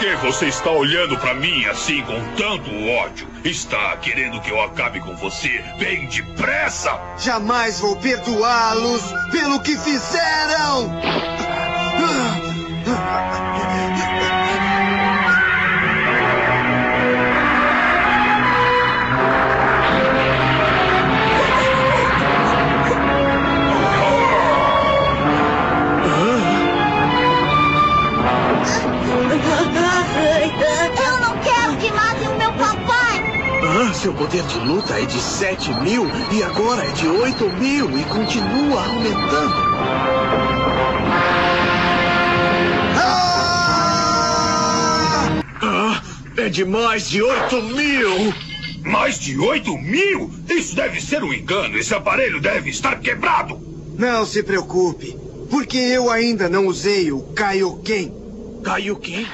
que você está olhando pra mim assim com tanto ódio? Está querendo que eu acabe com você bem depressa? Jamais vou perdoá-los pelo que fizeram! Eu não quero que matem o meu papai! Seu poder de luta é de 7.000 e agora é de 8.000 e continua aumentando. É de mais de 8.000! Mais de 8.000? Isso deve ser um engano. Esse aparelho deve estar quebrado. Não se preocupe, porque eu ainda não usei o Kaioken. Kaioken?